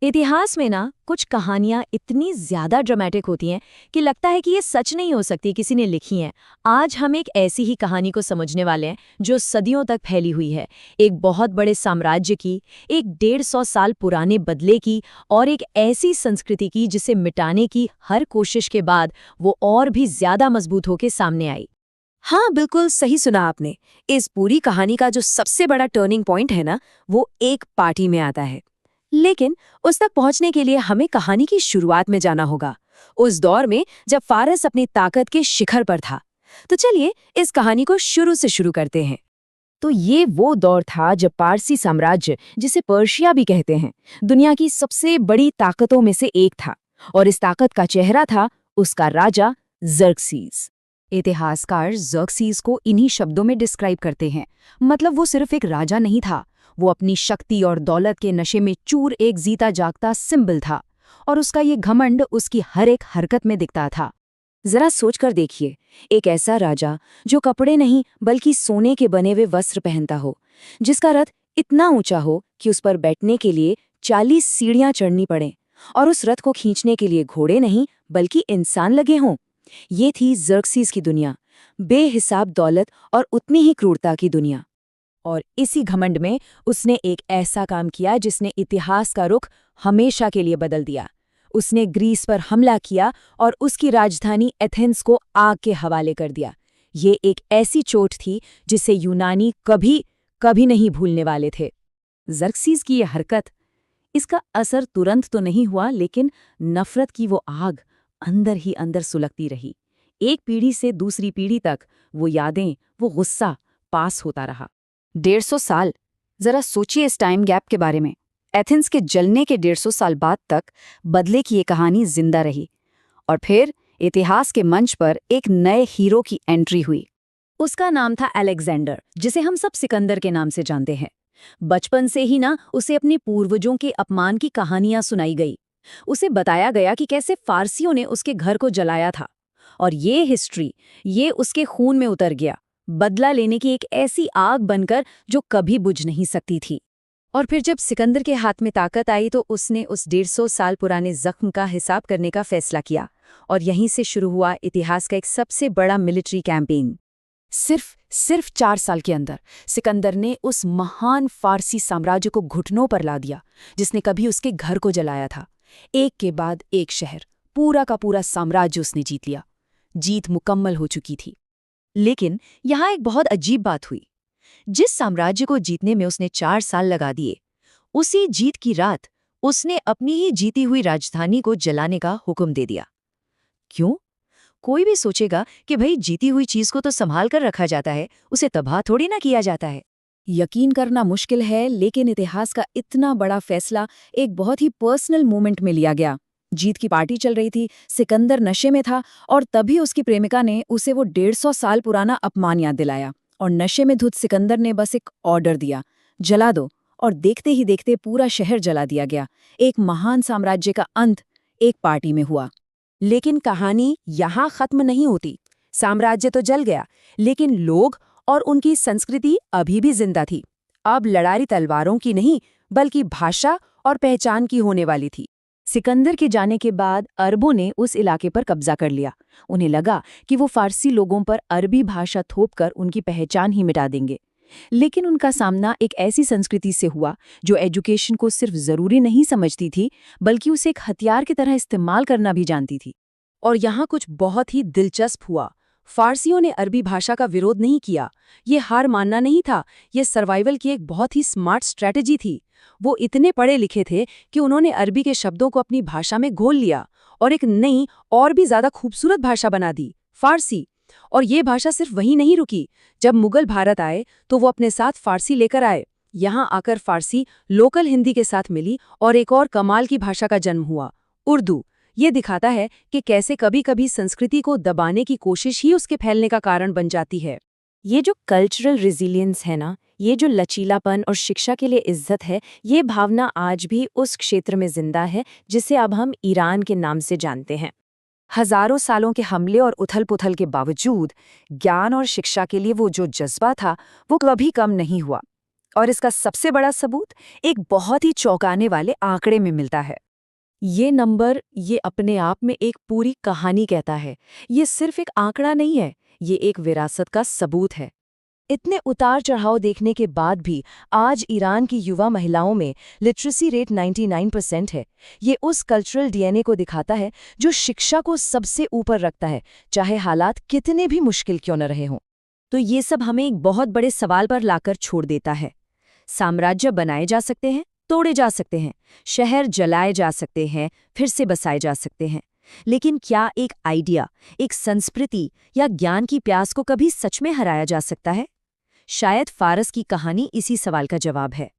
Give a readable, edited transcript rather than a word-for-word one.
इतिहास में ना कुछ कहानियां इतनी ज्यादा ड्रामेटिक होती हैं कि लगता है कि ये सच नहीं हो सकती, किसी ने लिखी हैं। आज हम एक ऐसी ही कहानी को समझने वाले हैं जो सदियों तक फैली हुई है। एक बहुत बड़े साम्राज्य की, एक 150 साल पुराने बदले की, और एक ऐसी संस्कृति की जिसे मिटाने की हर कोशिश के बाद वो और भी ज्यादा मजबूत होकर सामने आई। हाँ, बिल्कुल सही सुना आपने। इस पूरी कहानी का जो सबसे बड़ा टर्निंग पॉइंट है ना, वो एक पार्टी में आता है। लेकिन उस तक पहुंचने के लिए हमें कहानी की शुरुआत में जाना होगा, उस दौर में जब फारस अपनी ताकत के शिखर पर था। तो चलिए इस कहानी को शुरू से शुरू करते हैं। तो ये वो दौर था जब पारसी साम्राज्य, जिसे पर्शिया भी कहते हैं, दुनिया की सबसे बड़ी ताकतों में से एक था। और इस ताकत का चेहरा था उसका राजा ज़र्क्सीज़। इतिहासकार ज़र्क्सीज़ को इन्हीं शब्दों में डिस्क्राइब करते हैं। मतलब वो सिर्फ एक राजा नहीं था, वो अपनी शक्ति और दौलत के नशे में चूर एक जीता जागता सिंबल था। और उसका ये घमंड उसकी हर एक हरकत में दिखता था। जरा सोचकर देखिए, एक ऐसा राजा जो कपड़े नहीं बल्कि सोने के बने हुए वस्त्र पहनता हो, जिसका रथ इतना ऊंचा हो कि उस पर बैठने के लिए 40 सीढ़ियां चढ़नी पड़े, और उस रथ को खींचने के लिए घोड़े नहीं बल्कि इंसान लगे हों। ये थी ज़र्क्सीज़ की दुनिया, बेहिसाब दौलत और उतनी ही क्रूरता की दुनिया। और इसी घमंड में उसने एक ऐसा काम किया जिसने इतिहास का रुख हमेशा के लिए बदल दिया। उसने ग्रीस पर हमला किया और उसकी राजधानी एथेंस को आग के हवाले कर दिया। ये एक ऐसी चोट थी जिसे यूनानी कभी कभी नहीं भूलने वाले थे। ज़र्क्सीज़ की ये हरकत, इसका असर तुरंत तो नहीं हुआ, लेकिन नफरत की वो आग अंदर ही अंदर सुलगती रही। एक पीढ़ी से दूसरी पीढ़ी तक वो यादें, वो गुस्सा पास होता रहा। 150 साल, जरा सोचिए इस टाइम गैप के बारे में। एथेंस के जलने के 150 साल बाद तक बदले की ये कहानी जिंदा रही। और फिर इतिहास के मंच पर एक नए हीरो की एंट्री हुई। उसका नाम था अलेक्जेंडर, जिसे हम सब सिकंदर के नाम से जानते हैं। बचपन से ही ना उसे अपने पूर्वजों के अपमान की कहानियां सुनाई गई। उसे बताया गया कि कैसे फारसियों ने उसके घर को जलाया था। और ये हिस्ट्री, ये उसके खून में उतर गया, बदला लेने की एक ऐसी आग बनकर जो कभी बुझ नहीं सकती थी। और फिर जब सिकंदर के हाथ में ताकत आई तो उसने उस 150 साल पुराने जख्म का हिसाब करने का फैसला किया। और यहीं से शुरू हुआ इतिहास का एक सबसे बड़ा मिलिट्री कैंपेन। सिर्फ 4 साल के अंदर सिकंदर ने उस महान फारसी साम्राज्य को घुटनों पर ला दिया, जिसने कभी उसके घर को जलाया था। एक के बाद एक शहर, पूरा का पूरा साम्राज्य उसने जीत लिया। जीत मुकम्मल हो चुकी थी। लेकिन यहाँ एक बहुत अजीब बात हुई। जिस साम्राज्य को जीतने में उसने 4 साल लगा दिए, उसी जीत की रात उसने अपनी ही जीती हुई राजधानी को जलाने का हुक्म दे दिया। क्यों? कोई भी सोचेगा कि भाई जीती हुई चीज को तो संभाल कर रखा जाता है, उसे तबाह थोड़ी ना किया जाता है। यकीन करना मुश्किल है, लेकिन इतिहास का इतना बड़ा फैसला एक बहुत ही पर्सनल मोमेंट में लिया गया। जीत की पार्टी चल रही थी, सिकंदर नशे में था, और तभी उसकी प्रेमिका ने उसे वो 150 साल पुराना अपमान याद दिलाया। और नशे में धुत सिकंदर ने बस एक ऑर्डर दिया, जला दो। और देखते ही देखते पूरा शहर जला दिया गया। एक महान साम्राज्य का अंत एक पार्टी में हुआ। लेकिन कहानी यहाँ खत्म नहीं होती। साम्राज्य तो जल गया, लेकिन लोग और उनकी संस्कृति अभी भी जिंदा थी। अब लड़ाई तलवारों की नहीं, बल्कि भाषा और पहचान की होने वाली थी। सिकंदर के जाने के बाद अरबों ने उस इलाके पर कब्जा कर लिया। उन्हें लगा कि वो फारसी लोगों पर अरबी भाषा थोपकर उनकी पहचान ही मिटा देंगे। लेकिन उनका सामना एक ऐसी संस्कृति से हुआ जो एजुकेशन को सिर्फ जरूरी नहीं समझती थी, बल्कि उसे एक हथियार की तरह इस्तेमाल करना भी जानती थी। और यहाँ कुछ बहुत ही दिलचस्प हुआ। फारसियों ने अरबी भाषा का विरोध नहीं किया। ये हार मानना नहीं था, ये सर्वाइवल की एक बहुत ही स्मार्ट स्ट्रैटेजी थी। वो इतने पढ़े लिखे थे कि उन्होंने अरबी के शब्दों को अपनी भाषा में घोल लिया और एक नई और भी ज्यादा खूबसूरत भाषा बना दी, फारसी। और ये भाषा सिर्फ वहीं नहीं रुकी। जब मुगल भारत आए तो वो अपने साथ फारसी लेकर आए। यहाँ आकर फारसी लोकल हिंदी के साथ मिली और एक और कमाल की भाषा का जन्म हुआ, उर्दू। ये दिखाता है कि कैसे कभी कभी संस्कृति को दबाने की कोशिश ही उसके फैलने का कारण बन जाती है। ये जो कल्चरल रेजिलियंस है ना, ये जो लचीलापन और शिक्षा के लिए इज्जत है, ये भावना आज भी उस क्षेत्र में जिंदा है जिसे अब हम ईरान के नाम से जानते हैं। हजारों सालों के हमले और उथल-पुथल के बावजूद ज्ञान और शिक्षा के लिए वो जो जज्बा था, वो कभी कम नहीं हुआ। और इसका सबसे बड़ा सबूत एक बहुत ही चौंकाने वाले आंकड़े में मिलता है। ये नंबर ये अपने आप में एक पूरी कहानी कहता है। ये सिर्फ एक आंकड़ा नहीं है, ये एक विरासत का सबूत है। इतने उतार चढ़ाव देखने के बाद भी आज ईरान की युवा महिलाओं में लिटरेसी रेट 99% है। ये उस कल्चरल डीएनए को दिखाता है जो शिक्षा को सबसे ऊपर रखता है, चाहे हालात कितने भी मुश्किल क्यों न रहे हों। तो ये सब हमें एक बहुत बड़े सवाल पर लाकर छोड़ देता है। साम्राज्य बनाए जा सकते हैं, तोड़े जा सकते हैं, शहर जलाए जा सकते हैं, फिर से बसाए जा सकते हैं, लेकिन क्या एक आइडिया, एक संस्कृति या ज्ञान की प्यास को कभी सच में हराया जा सकता है? शायद फारस की कहानी इसी सवाल का जवाब है।